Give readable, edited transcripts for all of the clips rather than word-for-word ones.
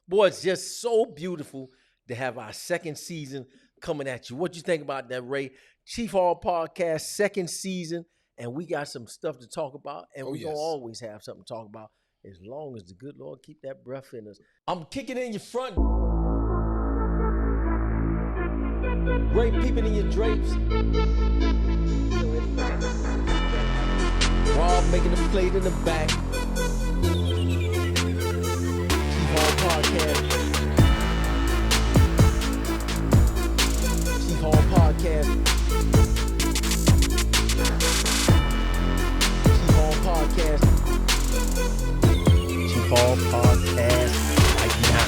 Boy, it's just so beautiful to have our second season coming at you. What you think about that, Ray? Chief Hall Podcast, second season, and we got some stuff to talk about, and Oh we're gonna yes. always have something to talk about as long as the good Lord keep that breath in us. I'm kicking in your front, Ray peeping in your drapes. Rob making the plate in the back. Chief Hall Podcast. Chief Hall Podcast. Chief Hall Podcast. Chief Hall Podcast. Right now.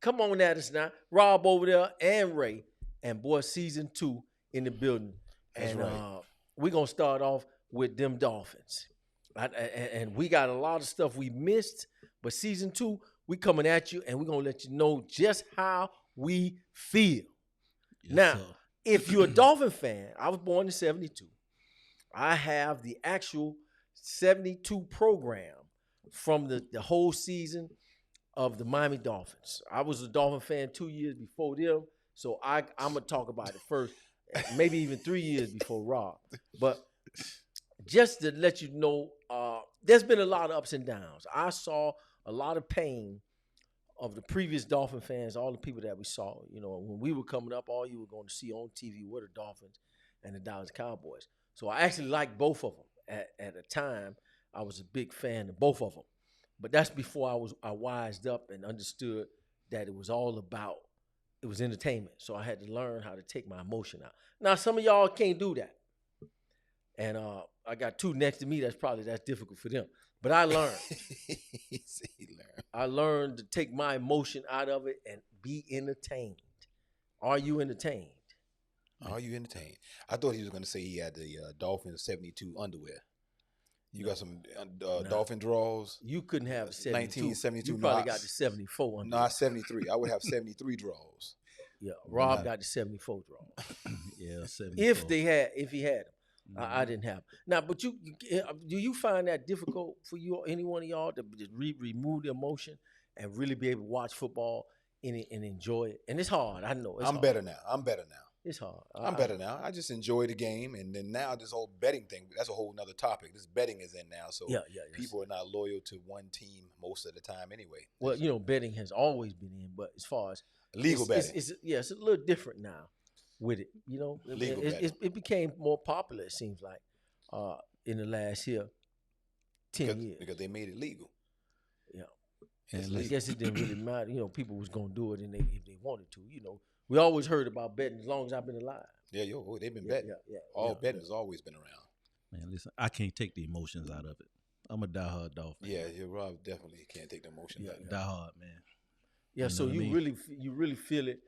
Come on at us now. Rob over there and Ray. And boy, season 2 in the building. That's and right. We're going to start off with them Dolphins. And we got a lot of stuff we missed. But season 2, we coming at you, and we're going to let you know just how we feel. Yes, now, sir. if you're a Dolphin fan, I was born in 72. I have the actual 72 program from the whole season of the Miami Dolphins. I was a Dolphin fan 2 years before them, so I'm going to talk about it first, maybe even 3 years before Rob. But just to let you know, there's been a lot of ups and downs. I saw a lot of pain of the previous Dolphin fans, all the people that we saw. You know, when we were coming up, all you were going to see on TV were the Dolphins and the Dallas Cowboys. So I actually liked both of them. At a time, I was a big fan of both of them. But that's before I wised up and understood that it was all about, it was entertainment. So I had to learn how to take my emotion out. Now, some of y'all can't do that. And I got two next to me that's difficult for them. But I learned. I learned to take my emotion out of it and be entertained. Are you entertained? Are you entertained? I thought he was going to say he had the Dolphins 72 underwear. You got some Dolphin draws? You couldn't have 72. 1972. You probably got the 74 under. No, 73. I would have 73 draws. Yeah, Rob got the 74 draw. Yeah, 74. If he had them. I didn't have them. Now, but do you find that difficult for you or any one of y'all to just remove the emotion and really be able to watch football and enjoy it? And it's hard. I know. I'm better now. It's hard. I'm better now. I just enjoy the game, and then now this whole betting thing, that's a whole nother topic. This betting is in now, so people are not loyal to one team most of the time anyway. Well, you know, betting has always been in, but as far as legal betting. It's a little different now with it. You know, legal it became more popular, it seems like, in the last 10 years. Because they made it legal. Yeah. And I guess it didn't really matter. You know, people was going to do it if they wanted to, you know. We always heard about betting as long as I've been alive. Yeah, they've been betting. Betting has always been around. Man, listen, I can't take the emotions out of it. I'm a diehard Dolphin. Yeah, Rob definitely can't take the emotions out of it. Diehard, man. Yeah, you so know you really feel it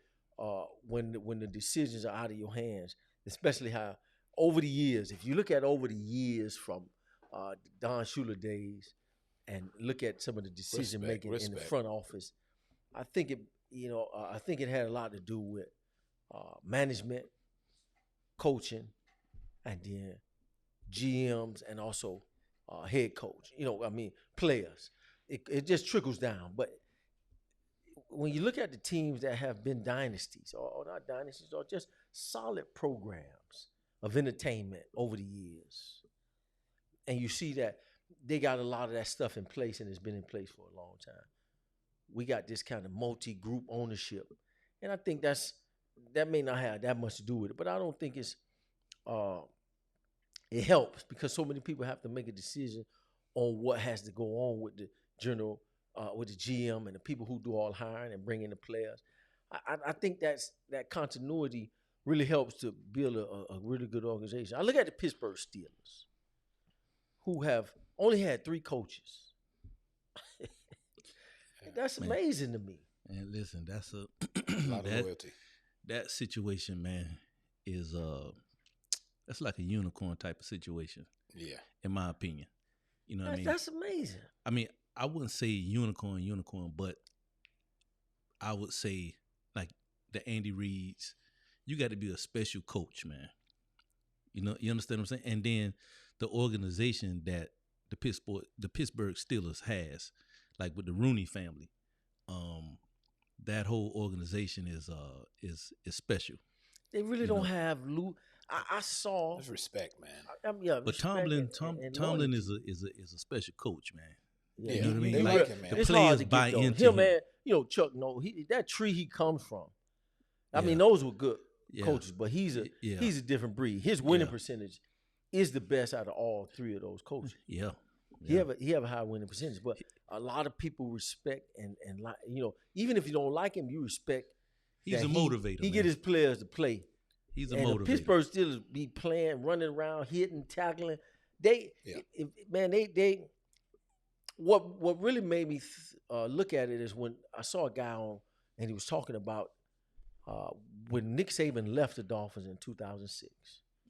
when the decisions are out of your hands, especially how over the years, if you look at over the years from Don Shula days and look at some of the decision making in the front office, I think it had a lot to do with management, coaching, and then GMs and also head coach. You know, I mean, players. It just trickles down. But when you look at the teams that have been dynasties, or not dynasties, or just solid programs of entertainment over the years, and you see that they got a lot of that stuff in place, and it's been in place for a long time. We got this kind of multi-group ownership, and I think that may not have that much to do with it, but I don't think it helps because so many people have to make a decision on what has to go on with the general, with the GM and the people who do all hiring and bring in the players. I think that continuity really helps to build a really good organization. I look at the Pittsburgh Steelers, who have only had 3 coaches. That's amazing to me. And listen, that's a lot of loyalty. That situation, man, is that's like a unicorn type of situation. Yeah, in my opinion. You know what I mean? That's amazing. I mean, I wouldn't say unicorn, but I would say like the Andy Reids. You got to be a special coach, man. You know, you understand what I'm saying? And then the organization that the Pittsburgh Steelers has, like with the Rooney family, that whole organization is special. They really don't have I saw. There's respect, man. But Tomlin is a special coach, man. Yeah, you know what I mean. They like him, man. The players buy into him. Man, you know, Chuck. No, that tree he comes from. I mean, those were good coaches, but he's a different breed. His winning percentage is the best out of all three of those coaches. Yeah. He have a high winning percentage, but a lot of people respect and like, you know, even if you don't like him, you respect. He's a motivator. He get his players to play. He's a and motivator. The Pittsburgh Steelers be playing, running around, hitting, tackling. They what really made me look at it is when I saw a guy on and he was talking about when Nick Saban left the Dolphins in 2006.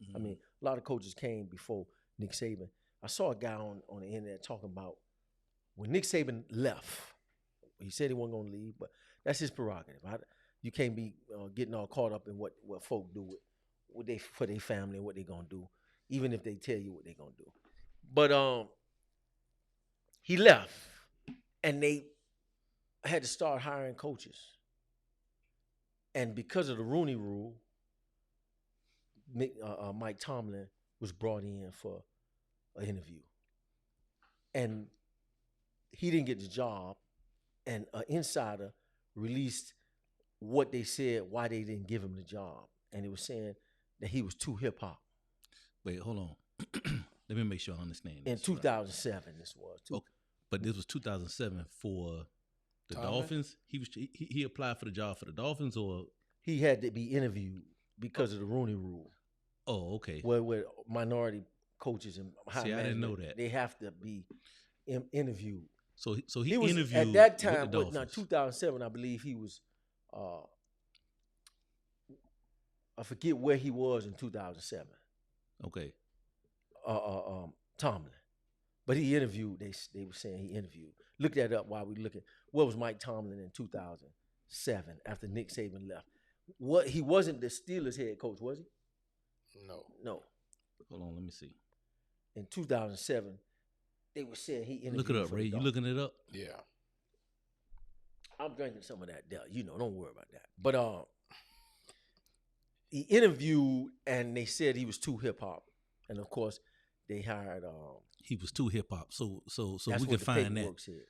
Mm-hmm. I mean, a lot of coaches came before Nick Saban. I saw a guy on the internet talking about when Nick Saban left. He said he wasn't going to leave, but that's his prerogative. You can't be getting all caught up in what folk do for their family and what they're going to do, even if they tell you what they're going to do. But he left, and they had to start hiring coaches. And because of the Rooney Rule, Mike Tomlin was brought in for an interview. And he didn't get the job, and an insider released what they said, why they didn't give him the job. And it was saying that he was too hip-hop. Wait, hold on. Let me make sure I understand this. In 2007, this was. Okay. But this was 2007 for the Dolphins? He applied for the job for the Dolphins, or? He had to be interviewed because of the Rooney Rule. Oh, okay. Where minority coaches and high management, I didn't know that. They have to be interviewed. So he was interviewed at that time. with the Dolphins. Now 2007, I believe he was. I forget where he was in 2007. Okay. Tomlin, but he interviewed. They were saying he interviewed. Look that up while we looking. What was Mike Tomlin in 2007 after Nick Saban left? What, he wasn't the Steelers head coach, was he? No. Hold on, let me see. In 2007, they were saying he interviewed. Look it up, Ray. You looking it up? Yeah. I'm drinking some of that. You know, don't worry about that. But he interviewed, and they said he was too hip hop, and of course, they hired. He was too hip hop. So that's we can find that. Said.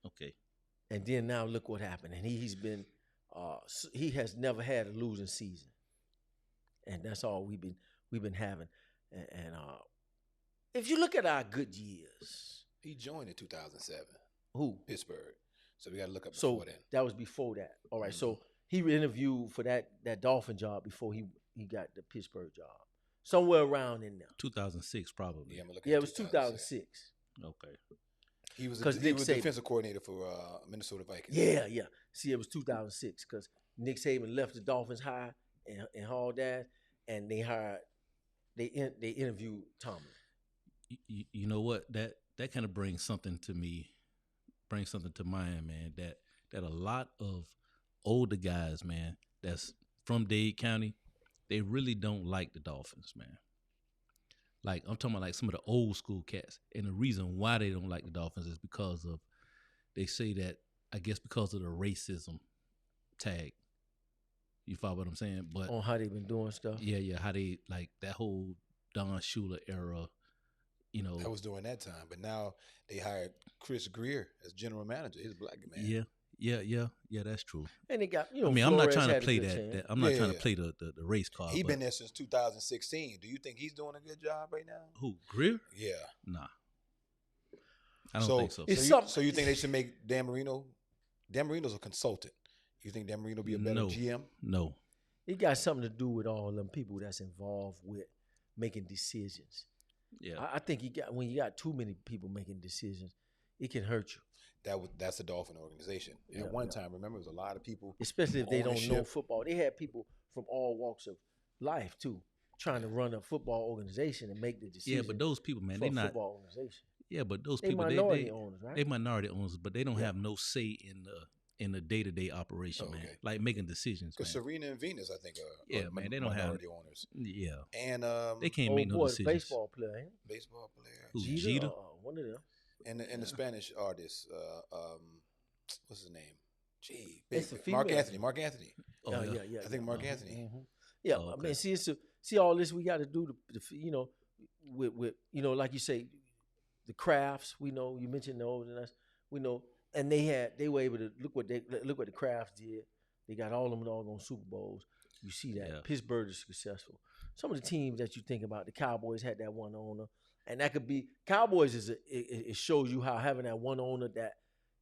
Okay. And then now look what happened, and he's been. He has never had a losing season, and that's all we've been having. And if you look at our good years, he joined in 2007. Who? Pittsburgh. So we got to look up before then. That was before that. All right. Mm-hmm. So he interviewed for that Dolphin job before he got the Pittsburgh job. Somewhere around in there. 2006 probably. Yeah, it was 2006. Okay. He was defensive coordinator for Minnesota Vikings. Yeah. See, it was 2006 because Nick Saban left the Dolphins high and hauled ass, and they interviewed Tomlin. You know what? That kind of brings something to mind, man. That a lot of older guys, man, that's from Dade County, they really don't like the Dolphins, man. Like, I'm talking about like some of the old school cats. And the reason why they don't like the Dolphins is because of, they say that, I guess because of the racism tag. You follow what I'm saying? But on how they been doing stuff? Yeah, how they, like, that whole Don Shula era, you know. That was during that time. But now they hired Chris Greer as general manager. He's a black man. Yeah, that's true. And they got, I mean, I'm not trying to play that. I'm not trying to play the race card. He's been there since 2016. Do you think he's doing a good job right now? Who, Greer? Yeah. Nah. I don't think so. So you think they should make Dan Marino? Dan Marino's a consultant. You think Dan Marino be a better GM? No. It got something to do with all them people that's involved with making decisions. Yeah. I think when you got too many people making decisions, it can hurt you. That's the Dolphin organization. At one time, remember, there was a lot of people. Especially if they don't know football. They had people from all walks of life, too, trying to run a football organization and make the decision. Yeah, but those people, man, they're not. Football organization. Yeah, but those people, minority owners, right? They minority owners, but they don't have no say in in the day-to-day operation, man. Like making decisions. Because Serena and Venus, I think, are man, they don't have minority owners. Yeah, and they can't make no decisions. Baseball player, baseball player, who, Jeter? One of them. And the Spanish artist, what's his name? Gee, Mark Anthony. Mark Anthony. Oh, yeah. I think Mark Anthony. Mm-hmm. Yeah, I mean, see all this we got to do to with like you say, the crafts. We know you mentioned those, and we know, and they were able to look what the crafts did. They got all them doggone Super Bowls. You see that Pittsburgh is successful. Some of the teams that you think about, the Cowboys had that one owner, and that could be Cowboys. It shows you how having that one owner that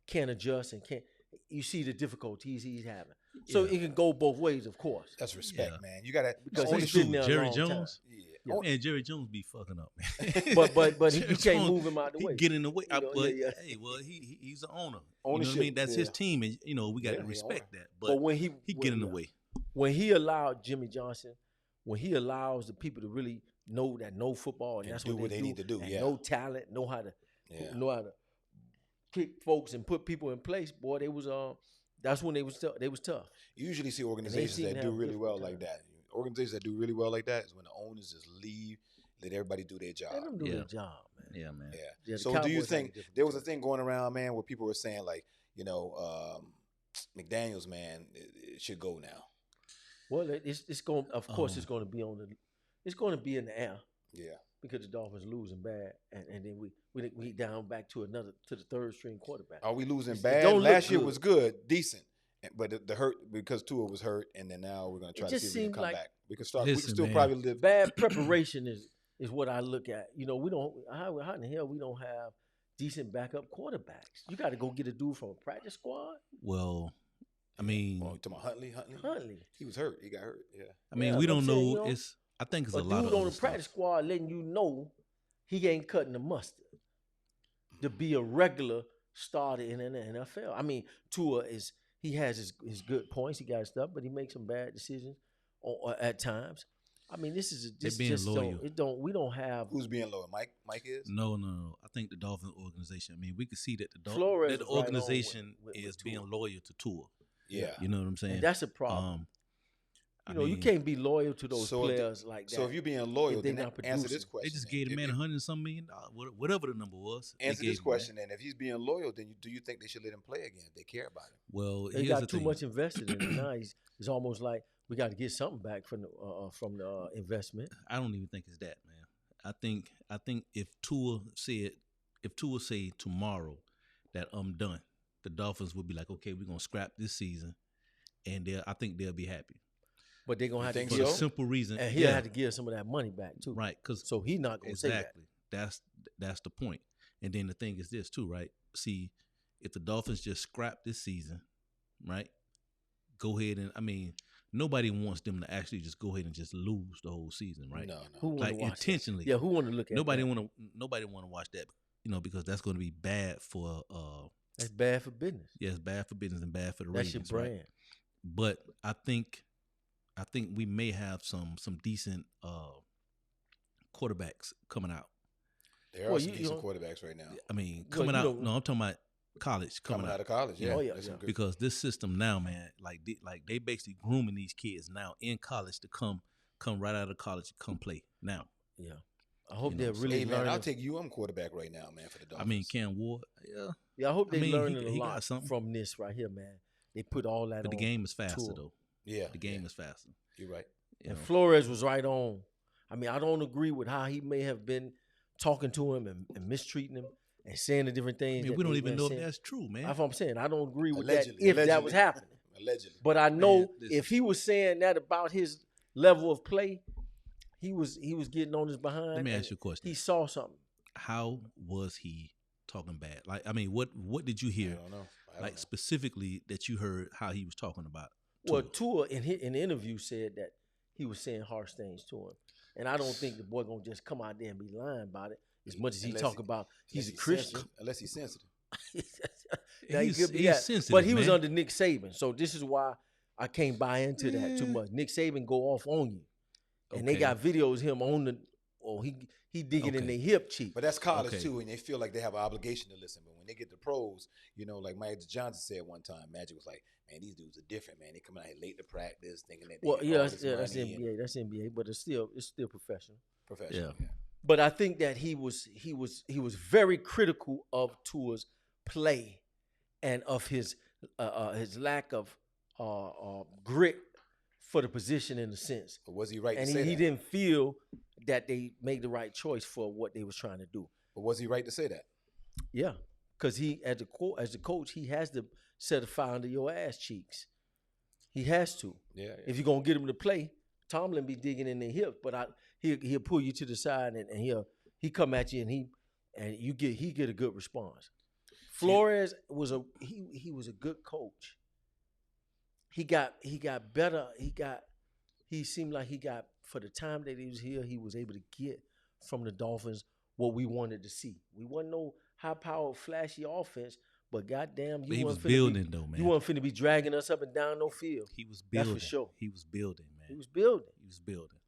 can adjust and can. You see the difficulties he's having. So it can go both ways, of course. That's respect, man. You gotta because he's been there Jerry a long Jones. Time. Yeah. Man, Jerry Jones be fucking up, man. but he can't move him out the way. He get in the way. Hey, well, he's the owner. Ownership, you know what I mean? That's his team, and we got to respect that. But when he get in the way. When he allowed Jimmy Johnson, when he allows the people to really know football, and that's what they need to do. Know talent, know how to pick folks and put people in place. Boy, they was that's when they was tough. You usually see organizations that do really well like that. Organizations that do really well like that is when the owners just leave, let everybody do their job. Let them do their job, man. Yeah, man. Yeah. So do you think there was a thing going around, man, where people were saying like, McDaniels, man, it should go now? Well, it's going. Of course, it's going to be it's going to be in the air. Yeah. Because the Dolphins losing bad, and then we down back to the third string quarterback. Are we losing bad? Last year was good, decent, but the hurt because Tua was hurt, and then now we're going to try to see if we can come back. We can still probably live. Bad preparation is what I look at. We don't. How in the hell we don't have decent backup quarterbacks? You got to go get a dude from a practice squad. Well, I mean, you talking about Huntley. He was hurt. He got hurt. Yeah. I mean, we don't know. I think it's a lot of dude on the practice squad letting you know he ain't cutting the mustard to be a regular starter in the NFL. I mean, Tua he has his good points, he got his stuff, but he makes some bad decisions at times. I mean, this being loyal. We don't have who's being loyal. Mike is no. I think the Dolphins organization. I mean, we can see that the organization is being loyal to Tua. Yeah, you know what I'm saying. And that's a problem. You can't be loyal to those players like that. So if you're being loyal, then answer this question. They just gave the man $100-some million, whatever the number was. Answer this question, then. If he's being loyal, then do you think they should let him play again if they care about him? Well, they got too much invested in him now. It's almost like we got to get something back from the investment. I don't even think it's that, man. I think if Tua say tomorrow that I'm done, the Dolphins would be like, okay, we're gonna scrap this season, and I think they'll be happy. But they're gonna have to for the simple reason, and he'll have to give some of that money back too, right? So he's not gonna say that. That's the point. And then the thing is this too, right? See, if the Dolphins just scrap this season, right? Go ahead and nobody wants them to actually just go ahead and just lose the whole season, right? No. Who like intentionally. That? Yeah, who want to look at nobody that? Nobody want to watch that, because that's going to be bad for. That's bad for business. Yeah, it's bad for business and bad for the ratings. That's your brand. Right? But I think we may have some decent quarterbacks coming out. There are some decent quarterbacks right now. I mean, coming out. No, I'm talking about college. Coming out of college, yeah. Oh, yeah. Because this system now, man, like they basically grooming these kids now in college to come right out of college and come play now. Yeah. I hope they're really learning. Man, I'll take quarterback right now, man, for the Dolphins. I mean, Cam Ward, yeah. Yeah, I hope they learning a lot from this right here, man. They put all that on. But the game is faster, tour. though. Yeah. The game is faster. You're right. And Flores was right on. I mean, I don't agree with how he may have been talking to him and mistreating him and saying the different things. I mean, we don't even know if that's true, man. That's what I'm saying. I don't agree with that if that was happening. Allegedly. But I know if he was saying that about his level of play, he was getting on his behind. Let me ask you a question. He saw something. How was he talking bad? Like, I mean, what did you hear? I don't know. Specifically that you heard how he was talking about Tua. Well, Tua in the interview said that he was saying harsh things to him. And I don't think the boy going to just come out there and be lying about it as much as he talk about he's a Christian. Unless he's sensitive. He's sensitive, but he was under Nick Saban. So this is why I can't buy into that too much. Nick Saban go off on you. And they got videos of him he digging in their hip cheek. But that's college too, and they feel like they have an obligation to listen. But when they get the pros, like Magic Johnson said one time, Magic was like, "Man, these dudes are different, man. They come out here late to practice, thinking that that's NBA, that's NBA, but it's still professional. Professional, yeah. But I think that he was very critical of Tua's play and of his lack of grit for the position in a sense. But was he right and to say that? He didn't feel that they made the right choice for what they was trying to do. But was he right to say that? Yeah, because he, as a coach, he has to set a fire under your ass cheeks. He has to. Yeah. If you're gonna get him to play, Tomlin be digging in their hips, but he'll pull you to the side and he come at you and he get a good response. Flores was a good coach. He got better. He seemed like he got, for the time that he was here, he was able to get from the Dolphins what we wanted to see. We wasn't no high-powered, flashy offense, but goddamn, he was building though, man. You weren't finna be dragging us up and down no field. He was building. That's for sure. He was building, man. He was building.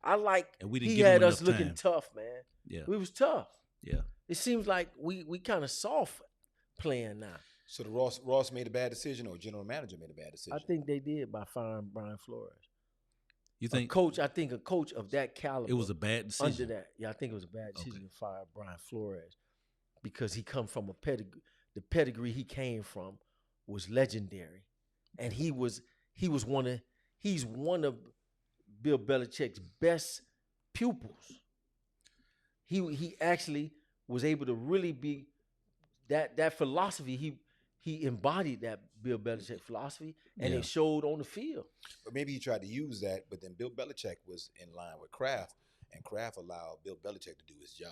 I like. And he had us looking tough, man. Yeah, we was tough. Yeah. It seems like we kind of soft playing now. So the Ross made a bad decision, or general manager made a bad decision? I think they did by firing Brian Flores. You think I think a coach of that caliber. It was a bad decision. Under that, yeah, I think it was a bad decision to fire Brian Flores because he come from a pedigree. The pedigree he came from was legendary, and he's one of Bill Belichick's best pupils. He actually was able to really be that philosophy. He embodied that Bill Belichick philosophy, and it showed on the field. But maybe he tried to use that, but then Bill Belichick was in line with Kraft, and Kraft allowed Bill Belichick to do his job.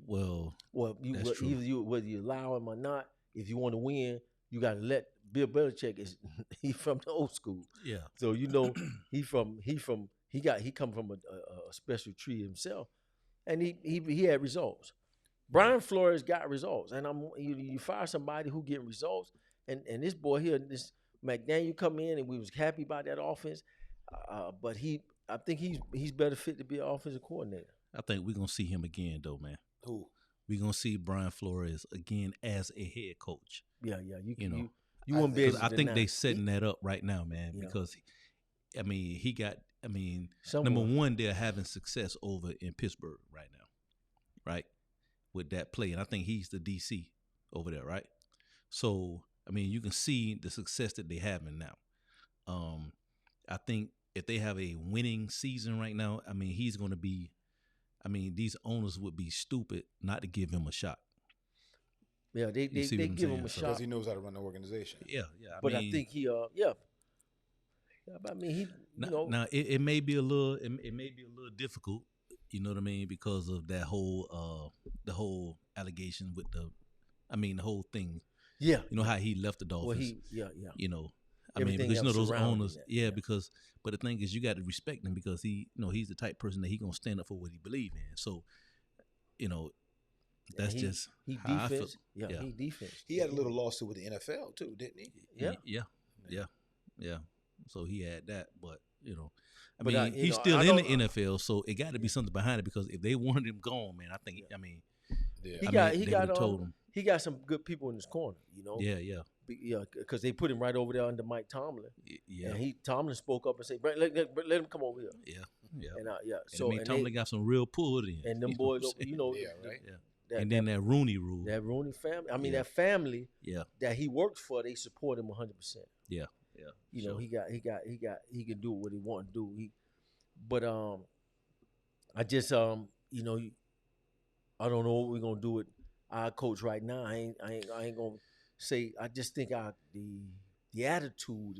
Well, whether you allow him or not, if you want to win, you got to let Bill Belichick. He's from the old school. Yeah. So he come from a special tree himself, and he had results. Brian Flores got results, and you fire somebody who get results, and this boy here, this McDaniel come in, and we was happy about that offense, but I think he's better fit to be an offensive coordinator. I think we're gonna see him again, though, man. Who? We're gonna see Brian Flores again as a head coach. Yeah. You won't be able to I think they setting that up right now, man, because he got. Number one, they're having success over in Pittsburgh right now, right? With that play, and I think he's the DC over there, right? So, you can see the success that they're having now. I think if they have a winning season right now, he's going to be. These owners would be stupid not to give him a shot. Yeah, they give him a shot because he knows how to run the organization. Yeah. But I think he. Now it may be a little. It may be a little difficult. You know what I mean? Because of that whole the whole allegation with the whole thing. Yeah. You know how he left the Dolphins. Well, You know, everything because those owners. Yeah. Because but the thing is, you got to respect him because he's the type of person that he gonna stand up for what he believes in. So, that's just he how defense. I feel. Yeah, he defense. He had a little lawsuit with the NFL too, didn't he? Yeah. So he had that, but he's But still in the NFL, so it got to be something behind it. Because if they wanted him gone, man, I think told him. He got some good people in his corner, Yeah. Because they put him right over there under Mike Tomlin. Yeah. And Tomlin spoke up and said, let him come over here. Yeah. And Tomlin got some real pull in. And them boys, right. And then that Rooney rule. That Rooney family. That family. Yeah. That he works for, they support him 100%. Yeah. He can do what he want to do. But I just I don't know what we're gonna do with our coach right now. I ain't gonna say. I just think the attitude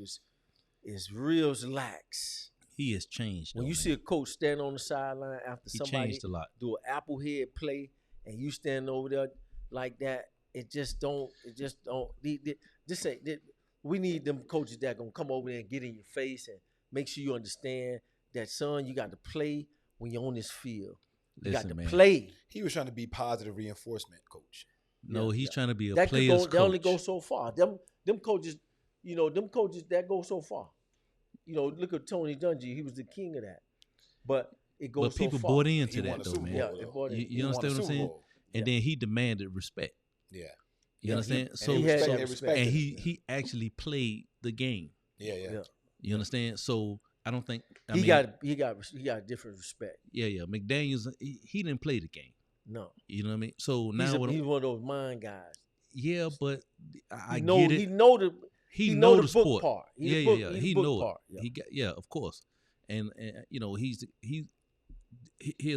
is real lax. He has changed. When you see a coach stand on the sideline after somebody changed a lot. Do an apple head play, and you stand over there like that, it just don't. We need them coaches that gonna come over there and get in your face and make sure you understand that, son, you got to play when you're on this field. You got to play. He was trying to be positive reinforcement coach. No, he's trying to be a player's coach. They only go so far. Them coaches, that go so far. Look at Tony Dungy. He was the king of that. But it goes But people so far. bought into He won that a though, Super man. Yeah, Bowl, it though. bought in. You understand what I'm saying? And then he demanded respect. Yeah. You understand? he had that respect. And he actually played the game. Yeah. You understand? So I don't think He got different respect. Yeah. McDaniels, he didn't play the game. No. You know what I mean? So He's now one of those mind guys. yeah, but I Get it. He know the book sport part. He know part. it. Yeah, of course. And you know, here's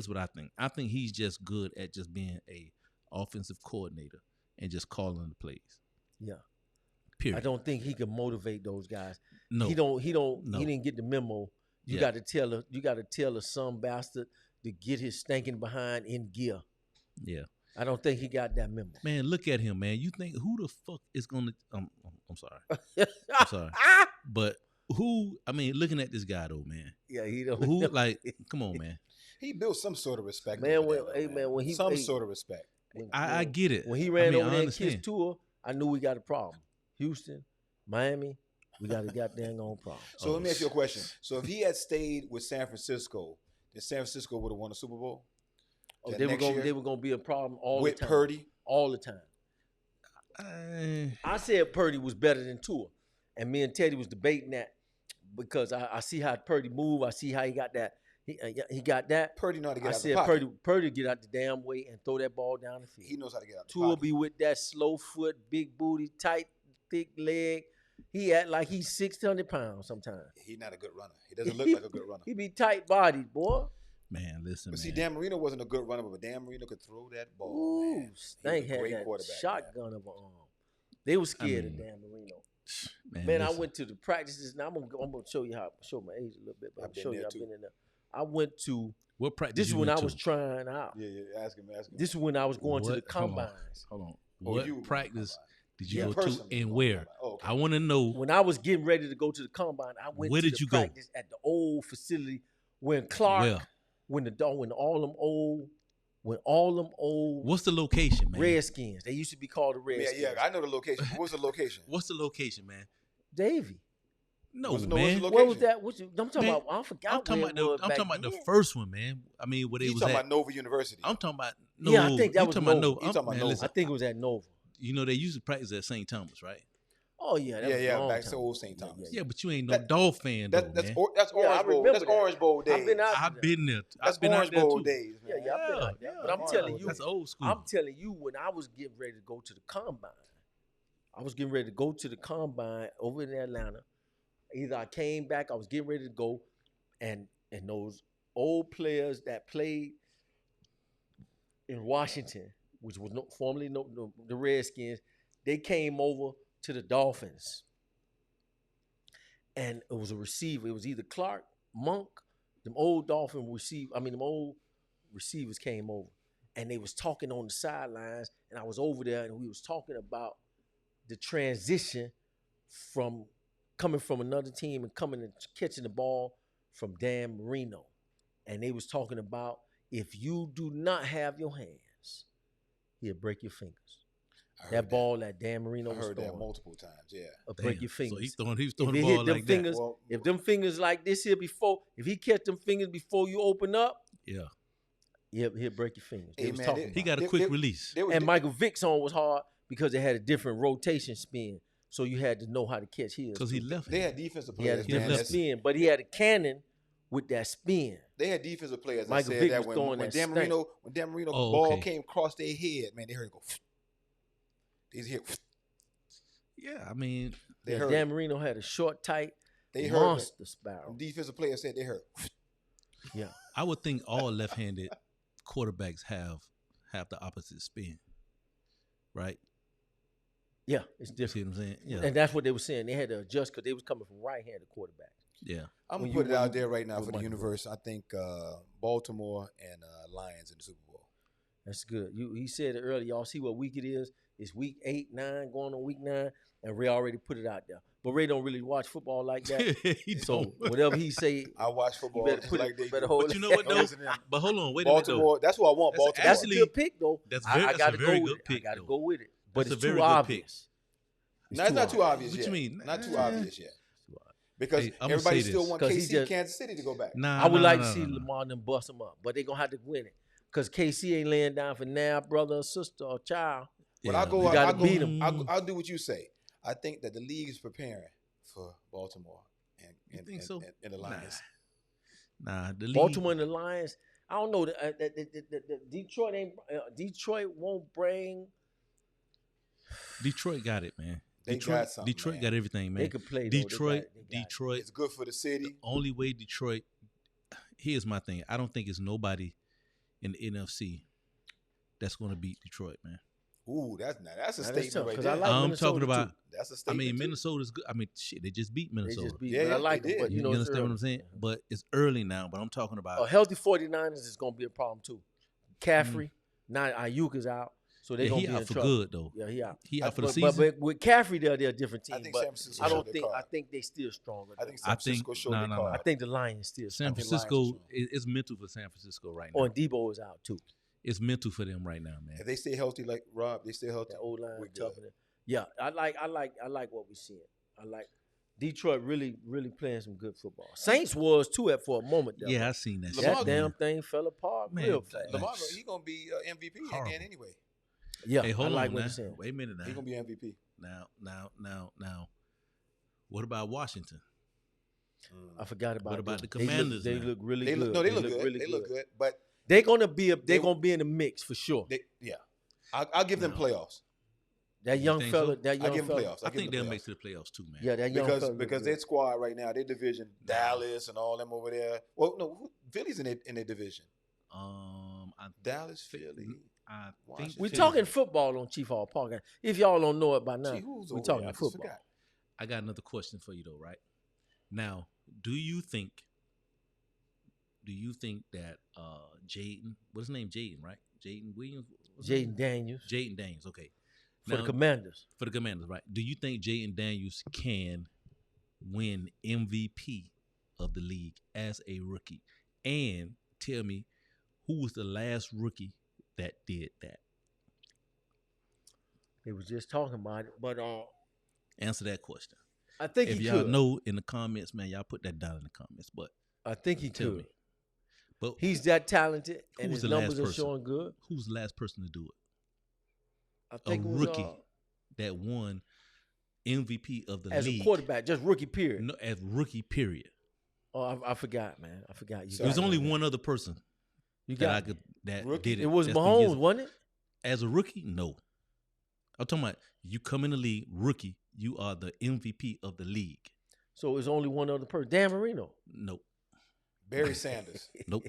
what I think. I think he's just good at just being a offensive coordinator and just calling the plays. Yeah. Period. I don't think he can motivate those guys. No. He didn't get the memo. You got to tell a some bastard to get his stinking behind in gear. Yeah. I don't think he got that memo. Man, look at him, man. You think who the fuck is gonna I'm sorry. I'm sorry. But looking at this guy though, man. Yeah, he don't. Who like come on, man. He built some sort of respect. Man, when he sort of respect. I get it. When he ran over there and kissed Tua, I knew we got a problem. Houston, Miami, we got a goddamn on problem. So let me ask you a question. So if he had stayed with San Francisco, then San Francisco would have won the Super Bowl? Oh, they were gonna be a problem all with the time. Purdy? All the time. I said Purdy was better than Tua. And me and Teddy was debating that because I see how Purdy move. I see how he got that. He got that. Purdy know how to get I out said the pocket. Purdy get out the damn way and throw that ball down the field. He knows how to get out the Tua pocket. be with that slow foot, big booty, tight, thick leg. He act like he's 600 pounds sometimes. He's not a good runner. He doesn't look like a good runner. He be tight bodied, boy. Man, listen, But man. see, Dan Marino wasn't a good runner, but Dan Marino could throw that ball. Ooh, Man. Stank He was a had great that quarterback, shotgun of an arm. They were scared of Dan Marino. Man, I went to the practices. Now I'm gonna show my age a little bit, but I've been in there. I went to what practice? This is when I was trying out. Yeah. Ask him. This is when I was going to the combines. Hold on. What practice did you go to personally. and where? Oh, okay. I want to know. When I was getting ready to go to the combine, I went Where to did the you go? practice at the old facility when Clark, Where? when all them old What's the location, man? Redskins. They used to be called the Redskins. Yeah, I know the location. What's the location? What's the location, man? Davy. No, what's the man. location? What was that? I'm talking Man, about. I forgot. I'm talking about the first one, man. I mean, where they You was talking at. about Nova University? I'm talking about Yeah, I think that you was talking about Nova. You talking about man, Nova. listen, I think it was at Nova. you know they used to practice at St. Thomas, right? Oh yeah, that was a long back time. to old St. Thomas. Yeah, but you ain't no Dolph fan though, That's man. Orange Yeah, I Bowl. remember That's that. Orange Bowl days. I've been out. I've been there. That's I've been Orange out there Bowl too. days, Yeah, man. I've been out there. But I'm telling you, That's old school. I'm telling you, when I was getting ready to go to the combine, over in Atlanta. Either I came back, I was getting ready to go, and those old players that played in Washington, which was formerly the Redskins, they came over to the Dolphins. And it was a receiver. It was either Clark, Monk, them old receivers came over. And they was talking on the sidelines, and I was over there, and we was talking about the transition from coming from another team and coming and catching the ball from Dan Marino. And they was talking about if you do not have your hands, he'll break your fingers. That ball that Dan Marino was throwing. I heard that multiple times, yeah. Break your fingers. So he was throwing the ball like fingers, that. If them fingers like this here if he catch them fingers before you open up, he'll break your fingers. Hey, he got a quick release. And Michael Vick's on was hard because it had a different rotation spin. So you had to know how to catch his. Because he left. They had defensive He had players. a different spin, but he had a cannon with that spin. They had defensive players that Michael said Vick that was when Dan Marino ball came across their head, man, they heard it go. They hear. Yeah, I mean, Dan Marino had a short, tight, they monster heard spiral. Defensive players said they heard. Yeah, I would think all left-handed quarterbacks have the opposite spin, right? Yeah, it's different. See what I'm saying? Yeah, And that's what they were saying. They had to adjust because they was coming from right-handed quarterbacks. Yeah, I'm gonna put it out there right now for the universe. I think Baltimore and Lions in the Super Bowl. That's good. He said it earlier. Y'all see what week it is? It's week 8, 9, going on week 9, and Ray already put it out there. But Ray don't really watch football like that. So whatever he say, I watch football better just put like they do. But you know what though? But hold on, wait a minute Baltimore. though. That's what I want. Baltimore. That's a good pick though. I got to go with it. I got to go with it. But That's it's a very too good obvious. It's not too obvious What yet. you mean? Not too obvious yet. Because Hey, I'ma everybody say still this. want 'Cause he KC, just- Kansas City to go back. Nah, I would like to nah, see nah, nah. Lamar and them bust them up, but they're gonna have to win it because KC ain't laying down for now, brother or sister or child. But Yeah, you gotta beat 'em. I'll do what you say. I think that the league is preparing for Baltimore You and think so? and the Lions. Nah, the league. Baltimore and the Lions. I don't know. The Detroit ain't. Detroit won't bring. Detroit got it, man. They Detroit, got something, Detroit man. got everything, man. They could play. Detroit, Though. They got it. Detroit. It's good for the city. The only way Detroit. Here's my thing. I don't think it's nobody in the NFC that's going to beat Detroit, man. Ooh, that's a Now, that's statement tough, right 'cause there. I like I'm Minnesota talking about. too. That's a I statement. mean, too. Minnesota's good. I mean, shit, they just beat They Minnesota. just beat. Yeah, but I yeah, like they them. But did. you know, you it's understand what I'm early. saying? But it's early now. But I'm talking about. A healthy 49ers is gonna be a problem too. Caffrey, now Ayuk is out, so they're yeah, gonna he be out in for trouble. good though. Yeah, he out. He out for the But season. with Caffrey, they're a different team. I think but San Francisco I showed don't their think. card. I think they still stronger. I think though. San I think- Francisco showed nah, their nah, card. nah. I think the Lions still San stronger. Lions are Francisco strong. is mental for San Francisco right Oh, now. and Debo is out too. It's mental for them right now, man. If they stay healthy, like Rob, they stay healthy. That old line We're tough. good. Yeah, I like what we're seeing. I like Detroit really playing some good football. Saints was too for a moment. Though. Yeah, I seen that. Lamar- that shit, damn man. thing fell apart Man, real fast. Lamar, he gonna be MVP Horrible. again anyway. Yeah, Hey, hold I like on what now. you're saying. Wait a minute now. He gonna be MVP. Now. What about Washington? I forgot about. What about them. the Commanders They now? look really They good. look, no, they look good. Really They look good, but They're gonna be They- gonna be in the mix for sure. yeah, I'll give them No. playoffs That You young think fella. so? That I young give them fella. playoffs. I give think them they'll playoffs. make to the playoffs too, man. Yeah, that young fella. because their squad right now, their division, Dallas and all them over there. Well, no, Philly's in their division. I Dallas, Philly. I think Washington. We're Philly. talking football on Chief Hall Park. If y'all don't know it by now, Gee, who's we're over talking there? I just football. forgot. I got another question for you though, right? Now, do you think that Jaden, what's his name? Jaden, right? Jaden Williams? What's his name? Jaden Daniels Jaden Daniels, okay. for the Now, Commanders. for the Commanders, right? Do you think Jaden Daniels can win MVP of the league as a rookie? And tell me, who was the last rookie that did that? They was just talking about it, but Answer that question. I think If he y'all could. know in the comments, man, y'all put that down in the comments. But I think he tell could. me, but He's that talented, and Who was his the last numbers are person? showing good. who's the last person to do it? I A think it was, rookie that won MVP of the as league a quarterback, just rookie period. No, as rookie period. Oh, I forgot, man. I forgot. You So There was got only it, man. one other person You that got I it. could that Rookie? did it. It was That's been Mahomes, years- wasn't it? As a rookie, no. I'm talking about you come in the league, rookie, you are the MVP of the league. So it's only one other person. Dan Marino. Nope. Barry Sanders. Nope.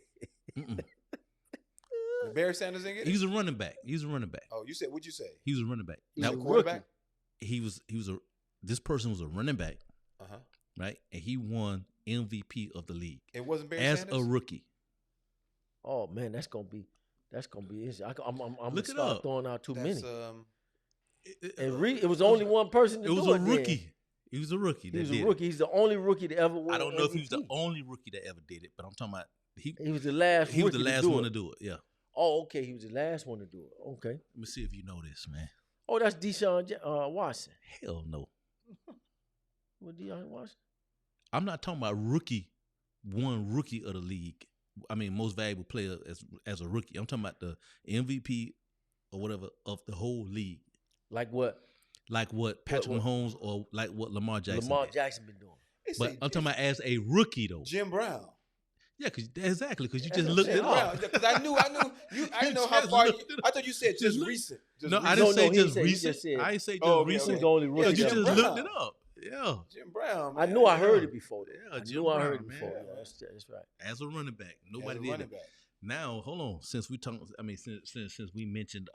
Mm-mm. Did Barry Sanders didn't get He it? was a running back. He was a running back. Oh, what'd you say? He was a running back. He Now was a quarterback? he was this person was a running back, Uh-huh. right? And he won MVP of the league It wasn't Barry as Sanders? a rookie. Oh man, that's gonna be easy. I'm gonna Look it start up. throwing out too That's, many. And it was only one person to It was do a it. rookie. Then. He was a rookie. He that was did a it. rookie. He's the only rookie to ever win. I don't know if he was the MVP. only rookie that ever did it, but I'm talking about he was the last. he was the rookie last to do one it. to do it. Yeah. Oh, okay. He was the last one to do it. Okay. Let me see if you know this, man. Oh, that's Deshaun Watson. Hell no. What Deshaun Watson? I'm not talking about rookie of the league. I mean, most valuable player as a rookie. I'm talking about the MVP or whatever of the whole league. Like what? Like what Patrick Mahomes or like what Lamar Jackson Lamar did. Jackson been doing. They But say I'm talking about as a rookie though. Jim Brown. Yeah, exactly, because you That's just what I'm looked saying. it up. Because I knew you. I didn't know how Just far. looked it up. I thought you said just look- recent. Just No, I recent. didn't No, say he just said- he recent. just said- I didn't say just Oh, okay, recent. He's the only rookie. Yeah, you Jim just Brown. looked it up. Yeah. Jim Brown. I Man. knew I heard Yeah. it before. Though. Yeah, I Jim knew I Brown, heard it before. man. Yeah, that's right. As a running back. As Nobody a did running it. back. Now, hold on. Since we talk, I mean, since we mentioned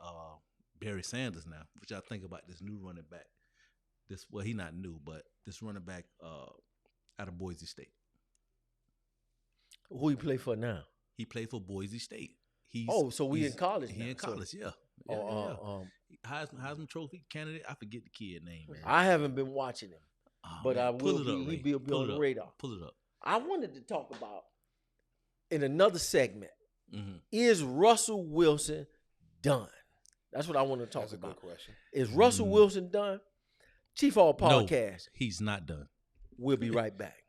Barry Sanders now, which I think about this new running back. He not new, but this running back out of Boise State. Who he play for now? He played for Boise State. So we in college He now. in So- college, yeah. Heisman Trophy candidate. I forget the kid name, man. I haven't been watching him, Oh, but man. I Pull will it be. up, Ray. He'll be Pull on it the up. radar. Pull it up. I wanted to talk about in another segment. Mm-hmm. Is Russell Wilson done? That's what I want to talk That's a about. good question. Is Russell Wilson done? Chief Hall No, Podcast. he's not done. We'll be right back.